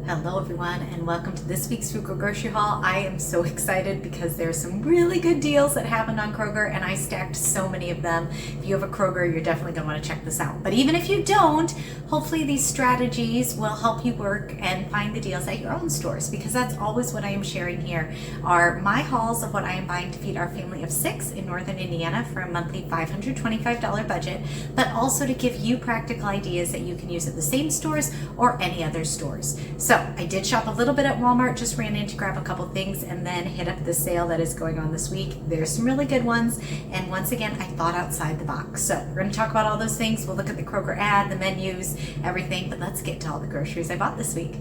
Hello everyone and welcome to this week's Kroger grocery haul. I am so excited because there's some really good deals that happened on Kroger and I stacked so many of them. If you have a Kroger, you're definitely going to want to check this out. But even if you don't, hopefully these strategies will help you work and find the deals at your own stores, because that's always what I am sharing here are my hauls of what I am buying to feed our family of 6 in Northern Indiana for a monthly $525 budget, but also to give you practical ideas that you can use at the same stores or any other stores. So I did shop a little bit at Walmart, just ran in to grab a couple things and then hit up the sale that is going on this week. There's some really good ones. And once again, I thought outside the box. So we're going to talk about all those things. We'll look at the Kroger ad, the menus, everything. But let's get to all the groceries I bought this week.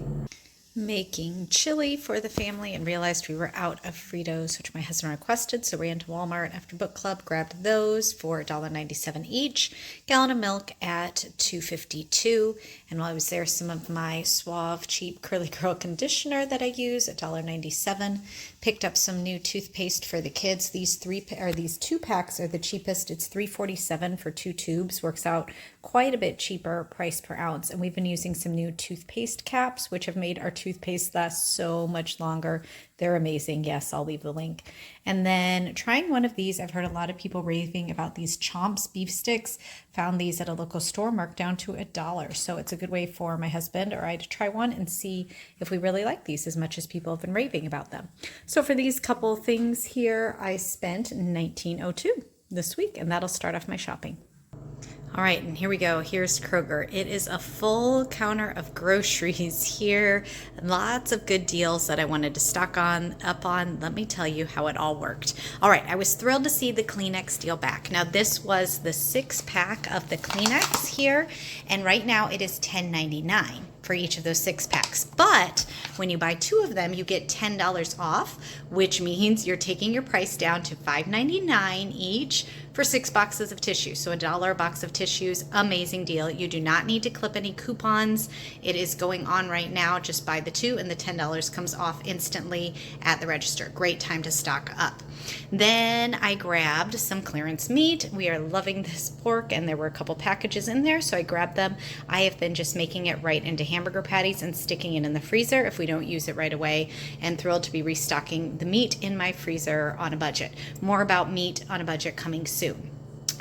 Making chili for the family and realized we were out of Fritos, which my husband requested, so ran to Walmart after book club, grabbed those for $1.97 each, gallon of milk at $2.52, and while I was there, some of my Suave cheap curly curl conditioner that I use at $1.97, picked up some new toothpaste for the kids. These two packs are the cheapest. It's $3.47 for 2 tubes, works out quite a bit cheaper price per ounce, and we've been using some new toothpaste caps, which have made our toothpaste lasts so much longer. They're amazing. Yes, I'll leave the link. And then trying one of these, I've heard a lot of people raving about these Chomps beef sticks. Found these at a local store marked down to $1. So it's a good way for my husband or I to try one and see if we really like these as much as people have been raving about them. So for these couple things here, I spent $19.02 this week, and that'll start off my shopping. All right, and here we go. Here's Kroger. It is a full counter of groceries here. Lots of good deals that I wanted to stock up on. Let me tell you how it all worked. All right, I was thrilled to see the Kleenex deal back. Now, this was the 6-pack of the Kleenex here, and right now it is $10.99 for each of those 6 packs. But when you buy 2 of them, you get $10 off, which means you're taking your price down to $5.99 each for 6 boxes of tissue. So $1 a box of tissues, amazing deal. You do not need to clip any coupons. It is going on right now. Just buy the 2 and the $10 comes off instantly at the register. Great time to stock up. Then I grabbed some clearance meat. We are loving this pork, and there were a couple packages in there, so I grabbed them. I have been just making it right into hamburger patties and sticking it in the freezer if we don't use it right away, and thrilled to be restocking the meat in my freezer on a budget. More about meat on a budget coming soon.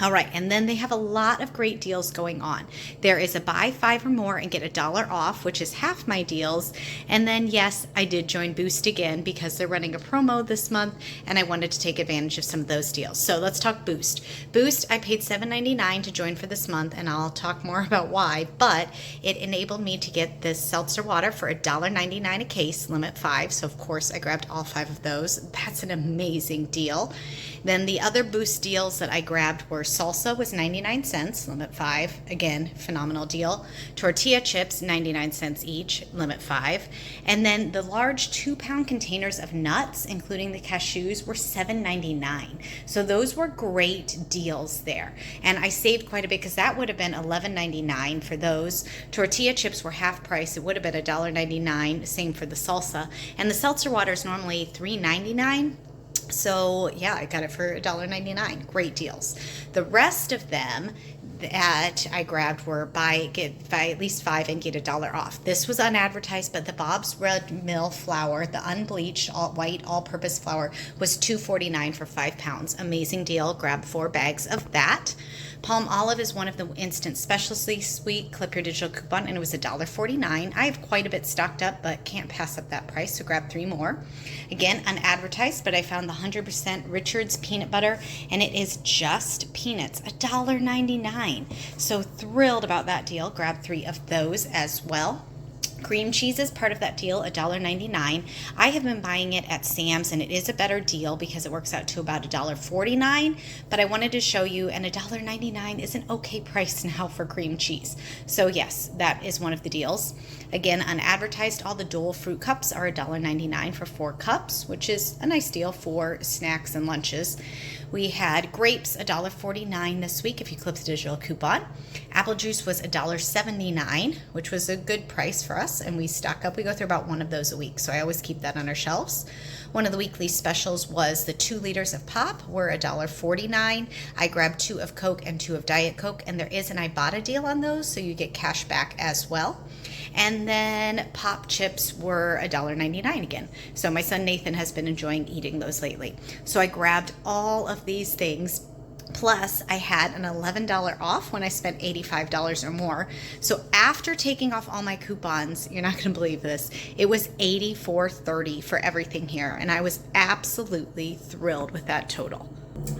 All right, and then they have a lot of great deals going on. There is a buy 5 or more and get $1 off, which is half my deals. And then, yes, I did join Boost again because they're running a promo this month, and I wanted to take advantage of some of those deals. So let's talk Boost. Boost, I paid $7.99 to join for this month, and I'll talk more about why, but it enabled me to get this seltzer water for $1.99 a case, limit 5. So, of course, I grabbed all 5 of those. That's an amazing deal. Then the other Boost deals that I grabbed were salsa was 99 cents, limit 5. Again, phenomenal deal. Tortilla chips, 99 cents each, limit 5. And then the large 2-pound containers of nuts, including the cashews, were $7.99. So those were great deals there. And I saved quite a bit because that would have been $11.99 for those. Tortilla chips were half price. It would have been $1.99. Same for the salsa. And the seltzer water is normally $3.99. So yeah, I got it for $1.99. Great deals. The rest of them that I grabbed were buy at least 5 and get $1 off. This was unadvertised, but the Bob's Red Mill flour, the unbleached white all-purpose flour, was $2.49 for 5 pounds. Amazing deal. Grab 4 bags of that. Palm olive is one of the instant specialty sweet. Clip your digital coupon, and it was $1.49. I have quite a bit stocked up, but can't pass up that price, so grab 3 more. Again, unadvertised, but I found the 100% Richard's peanut butter, and it is just peanuts, $1.99. So thrilled about that deal. Grab 3 of those as well. Cream cheese is part of that deal, $1.99. I have been buying it at Sam's, and it is a better deal because it works out to about $1.49, but I wanted to show you, and $1.99 is an okay price now for cream cheese. So yes, that is one of the deals. Again, unadvertised, all the Dole fruit cups are $1.99 for 4 cups, which is a nice deal for snacks and lunches. We had grapes, $1.49 this week if you clip the digital coupon. Apple juice was $1.79, which was a good price for us, and we stock up. We go through about 1 of those a week, so I always keep that on our shelves. One of the weekly specials was the 2 liters of pop were $1.49. I grabbed 2 of Coke and 2 of Diet Coke, and there is an Ibotta deal on those, so you get cash back as well. And then pop chips were $1.99 again. So my son Nathan has been enjoying eating those lately. So I grabbed all of these things. Plus, I had an $11 off when I spent $85 or more. So after taking off all my coupons, you're not going to believe this, it was $84.30 for everything here. And I was absolutely thrilled with that total.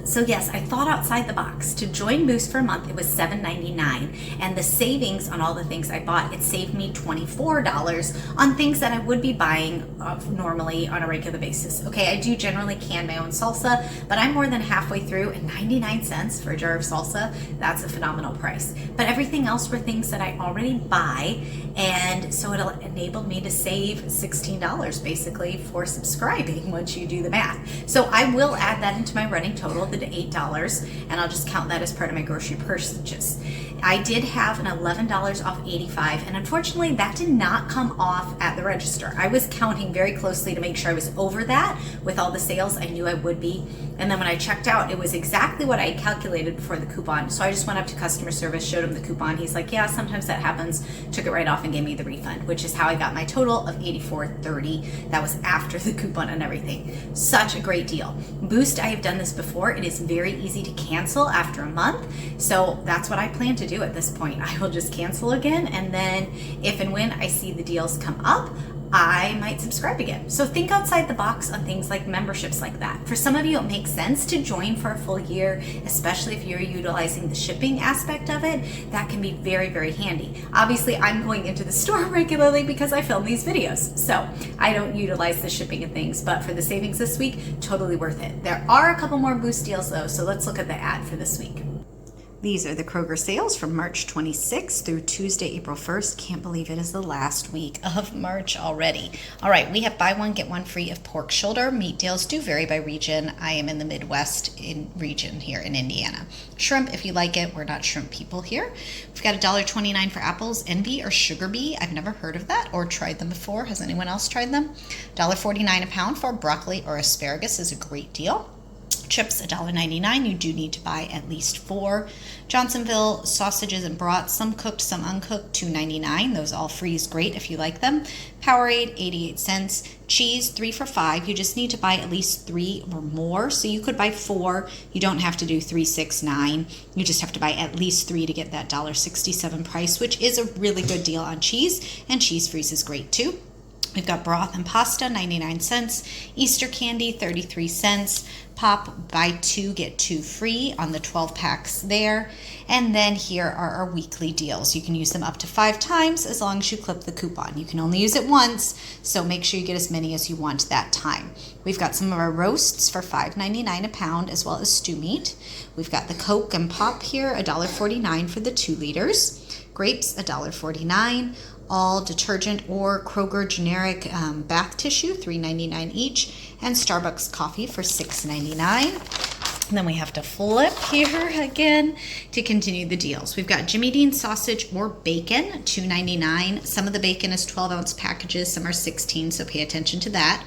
So yes, I thought outside the box. To join Boost for a month, it was $7.99, and the savings on all the things I bought, it saved me $24 on things that I would be buying normally on a regular basis. Okay, I do generally can my own salsa, but I'm more than halfway through, and 99 cents for a jar of salsa, that's a phenomenal price. But everything else were things that I already buy, and so it enabled me to save $16 basically for subscribing once you do the math. So I will add that into my running total, the $8, and I'll just count that as part of my grocery purchases. I did have an $11 off 85, and unfortunately that did not come off at the register. I was counting very closely to make sure I was over that with all the sales. I knew I would be, and then when I checked out, it was exactly what I had calculated before the coupon. So I just went up to customer service, showed him the coupon. He's like, yeah, sometimes that happens, took it right off and gave me the refund, which is how I got my total of $84.30. That was after the coupon and everything. Such a great deal. Boost, I have done this before. It is very easy to cancel after a month, so that's what I plan to do at this point. I will just cancel again, and then if and when I see the deals come up, I might subscribe again. So think outside the box on things like memberships like that. For some of you, it makes sense to join for a full year, especially if you're utilizing the shipping aspect of it. That can be very, very handy. Obviously, I'm going into the store regularly because I film these videos, so I don't utilize the shipping and things, but for the savings this week, totally worth it. There are a couple more Boost deals though, so let's look at the ad for this week. These are the Kroger sales from March 26th through Tuesday, April 1st. Can't believe it is the last week of March already. All right, we have buy one, get one free of pork shoulder. Meat deals do vary by region. I am in the Midwest region here in Indiana. Shrimp, if you like it. We're not shrimp people here. We've got $1.29 for apples, Envy or Sugar Bee. I've never heard of that or tried them before. Has anyone else tried them? $1.49 a pound for broccoli or asparagus is a great deal. Chips, $1.99. You do need to buy at least 4. Johnsonville sausages and brats, some cooked, some uncooked, $2.99. Those all freeze great if you like them. Powerade, 88 cents. Cheese, 3 for $5. You just need to buy at least 3 or more. So you could buy 4. You don't have to do 3, 6, 9. You just have to buy at least 3 to get that $1.67 price, which is a really good deal on cheese, and cheese freezes great too. We've got broth and pasta, 99 cents. Easter candy, 33 cents. Pop, buy 2, get 2 free on the 12 packs there. And then here are our weekly deals. You can use them up to 5 times as long as you clip the coupon. You can only use it once, so make sure you get as many as you want that time. We've got some of our roasts for $5.99 a pound, as well as stew meat. We've got the Coke and Pop here, $1.49 for the 2 liters. Grapes, $1.49. All detergent or Kroger generic bath tissue, $3.99 each, and Starbucks coffee for $6.99. And then we have to flip here again to continue the deals. We've got Jimmy Dean sausage or bacon, $2.99. Some of the bacon is 12-ounce packages, some are 16, so pay attention to that.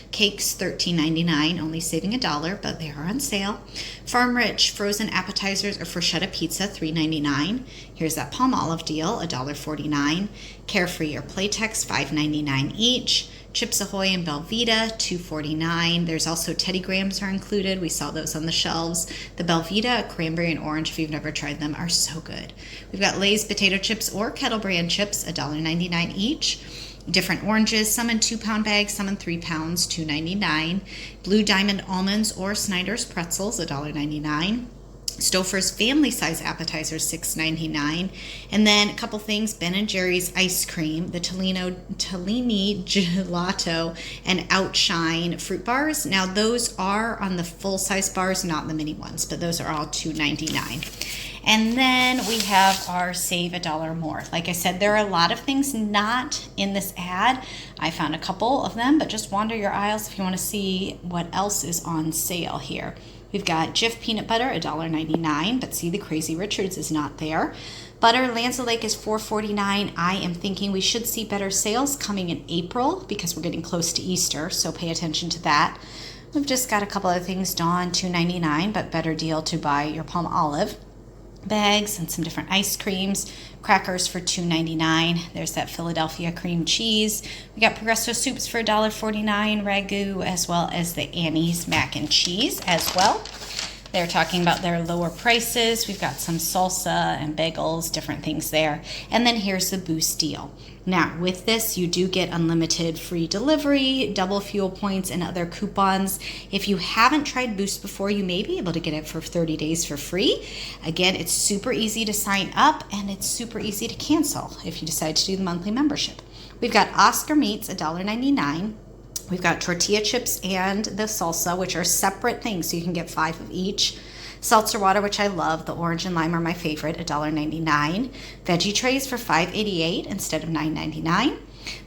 Cakes, $13.99, only saving $1, but they are on sale. Farm Rich frozen appetizers or bruschetta pizza, $3.99. Here's that palm olive deal, $1.49. Carefree or Playtex, $5.99 each. Chips Ahoy and Belvita, $2.49. There's also Teddy Grahams are included. We saw those on the shelves. The Belvita, cranberry and orange, if you've never tried them, are so good. We've got Lay's potato chips or Kettle Brand chips, $1.99 each. Different oranges, some in 2-pound bags, some in 3 pounds, $2.99. Blue Diamond almonds or Snyder's pretzels, $1.99. Stouffer's family size appetizers, $6.99. And then a couple things, Ben & Jerry's ice cream, the Tellini gelato, and Outshine fruit bars. Now those are on the full size bars, not the mini ones, but those are all $2.99. And then we have our save $1 more. Like I said, there are a lot of things not in this ad. I found a couple of them, but just wander your aisles if you want to see what else is on sale here. We've got Jif peanut butter, $1.99, but see, the Crazy Richards is not there. Butter, Lanza Lake is $4.49. I am thinking we should see better sales coming in April because we're getting close to Easter, so pay attention to that. We've just got a couple of things, Dawn, $2.99, but better deal to buy your palm olive. bags and some different ice creams, crackers for $2.99. There's that Philadelphia cream cheese. We got Progresso soups for $1.49, ragu, as well as the Annie's mac and cheese as well. They're talking about their lower prices. We've got some salsa and bagels, different things there. And then here's the Boost deal. Now, with this, you do get unlimited free delivery, double fuel points, and other coupons. If you haven't tried Boost before, you may be able to get it for 30 days for free. Again, it's super easy to sign up, and it's super easy to cancel if you decide to do the monthly membership. We've got Oscar Meats, $1.99. We've got tortilla chips and the salsa, which are separate things, so you can get 5 of each. Seltzer water, which I love. The orange and lime are my favorite, $1.99. Veggie trays for $5.88 instead of $9.99.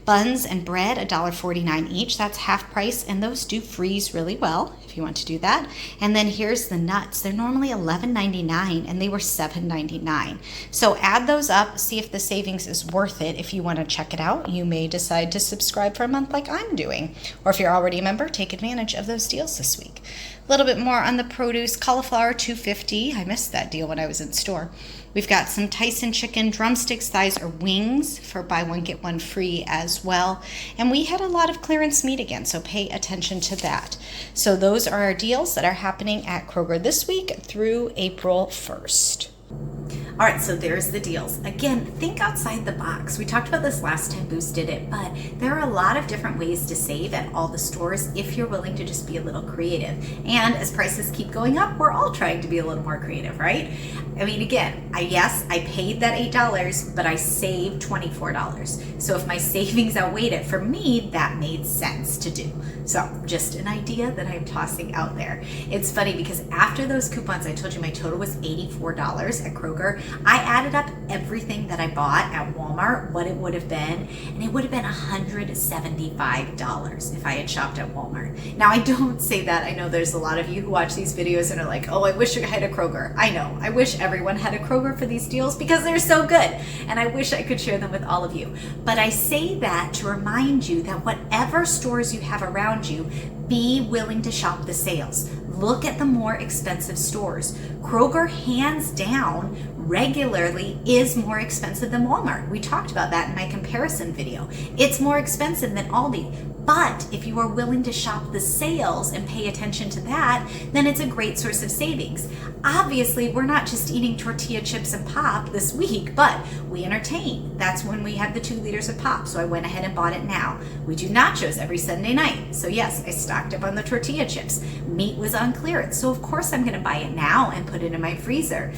Buns and bread, $1.49 each. That's half price, and those do freeze really well if you want to do that. And then here's the nuts. They're normally $11.99, and they were $7.99. So add those up, see if the savings is worth it. If you want to check it out, you may decide to subscribe for a month like I'm doing. Or if you're already a member, take advantage of those deals this week. A little bit more on the produce. Cauliflower, $2.50. I missed that deal when I was in store. We've got some Tyson chicken drumsticks, thighs, or wings for buy one, get one free as well. And we had a lot of clearance meat again, so pay attention to that. So those are our deals that are happening at Kroger this week through April 1st. All right, so there's the deals. Again, think outside the box. We talked about this last time Boost did it, but there are a lot of different ways to save at all the stores if you're willing to just be a little creative. And as prices keep going up, we're all trying to be a little more creative, right? I mean, again, I paid that $8, but I saved $24. So if my savings outweighed it, for me, that made sense to do. So just an idea that I'm tossing out there. It's funny because after those coupons, I told you my total was $84 at Kroger. I added up everything that I bought at Walmart, what it would have been, and it would have been $175 if I had shopped at Walmart. Now, I don't say that. I know there's a lot of you who watch these videos and are like, oh, I wish I had a Kroger. I know. I wish everyone had a Kroger for these deals because they're so good, and I wish I could share them with all of you. But I say that to remind you that whatever stores you have around you, be willing to shop the sales. Look at the more expensive stores. Kroger, hands down, regularly is more expensive than Walmart. We talked about that in my comparison video. It's more expensive than Aldi. But if you are willing to shop the sales and pay attention to that, then it's a great source of savings. Obviously, we're not just eating tortilla chips and pop this week, but we entertain. That's when we have the 2 liters of pop, so I went ahead and bought it now. We do nachos every Sunday night, so yes, I stocked up on the tortilla chips. Meat was on clearance, so of course I'm going to buy it now and put it in my freezer.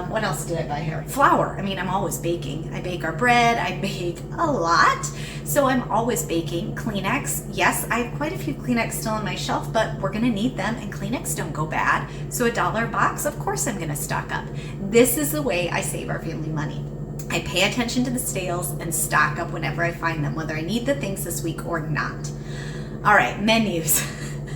What else did I buy here? Flour. I mean, I'm always baking. I bake our bread. I bake a lot, so I'm always baking. Kleenex. Yes, I have quite a few Kleenex still on my shelf, but we're going to need them, and Kleenex don't go bad. So $1 a box, of course I'm going to stock up. This is the way I save our family money. I pay attention to the sales and stock up whenever I find them, whether I need the things this week or not. All right, menus.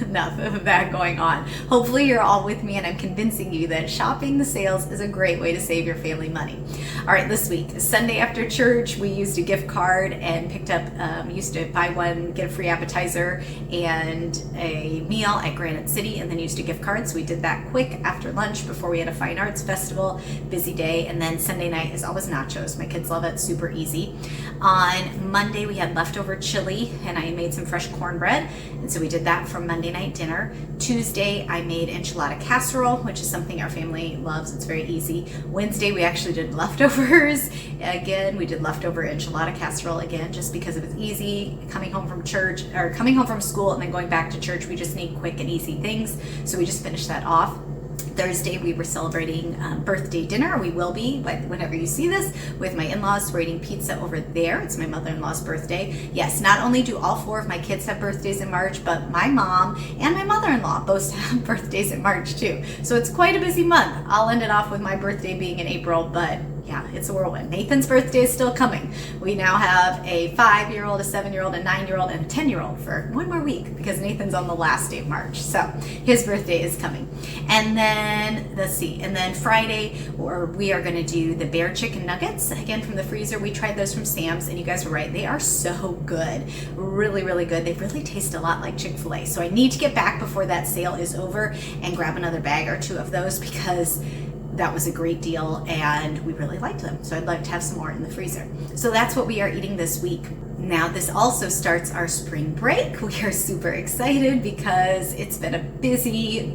Enough of that going on. Hopefully you're all with me and I'm convincing you that shopping the sales is a great way to save your family money. All right, this week, Sunday after church, we used a gift card and picked up, used to buy one, get a free appetizer and a meal at Granite City, and then used a gift card. So we did that quick after lunch before we had a fine arts festival, busy day. And then Sunday night is always nachos. My kids love it, super easy. On Monday, we had leftover chili and I made some fresh cornbread. And so we did that for Monday night dinner. Tuesday, I made enchilada casserole, which is something our family loves. It's very easy. Wednesday, we actually did leftovers. Again, we did leftover enchilada casserole again, just because it was easy. Coming home from church or coming home from school and then going back to church, we just need quick and easy things. So we just finished that off. Thursday, we were celebrating birthday dinner. We will be, whenever you see this, with my in-laws. We're eating pizza over there. It's my mother-in-law's birthday. Yes, not only do all 4 of my kids have birthdays in March, but my mom and my mother-in-law both have birthdays in March too. So it's quite a busy month. I'll end it off with my birthday being in April, but yeah, it's a whirlwind. Nathan's birthday is still coming. We now have a 5-year-old, a 7-year-old, a 9-year-old, and a 10-year-old for one more week because Nathan's on the last day of March. So his birthday is coming. And then, let's see, and then Friday, we are going to do the bear chicken nuggets, again from the freezer. We tried those from Sam's, and you guys were right. They are so good. Really, really good. They really taste a lot like Chick-fil-A. So I need to get back before that sale is over and grab another bag or 2 of those because that was a great deal and we really liked them. So I'd like to have some more in the freezer. So that's what we are eating this week. Now this also starts our spring break. We are super excited because it's been a busy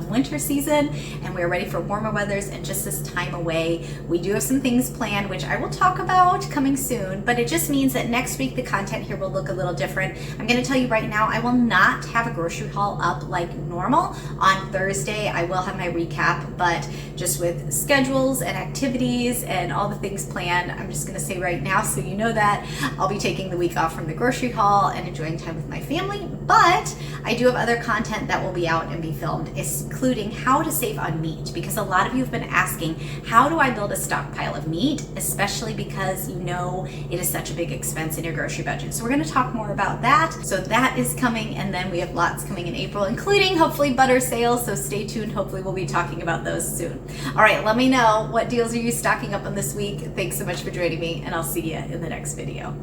winter season and we're ready for warmer weathers and just this time away. We do have some things planned, which I will talk about coming soon, but it just means that next week the content here will look a little different. I'm going to tell you right now, I will not have a grocery haul up like normal. On Thursday, I will have my recap, but just with schedules and activities and all the things planned, I'm just going to say right now so you know that I'll be taking the week off from the grocery haul and enjoying time with my family, but I do have other content that will be out and be filmed, including how to save on meat, because a lot of you have been asking, how do I build a stockpile of meat, especially because you know it is such a big expense in your grocery budget. So we're going to talk more about that. So that is coming, and then we have lots coming in April, including hopefully butter sales, so stay tuned. Hopefully we'll be talking about those soon. All right, let me know, what deals are you stocking up on this week? Thanks so much for joining me, and I'll see you in the next video.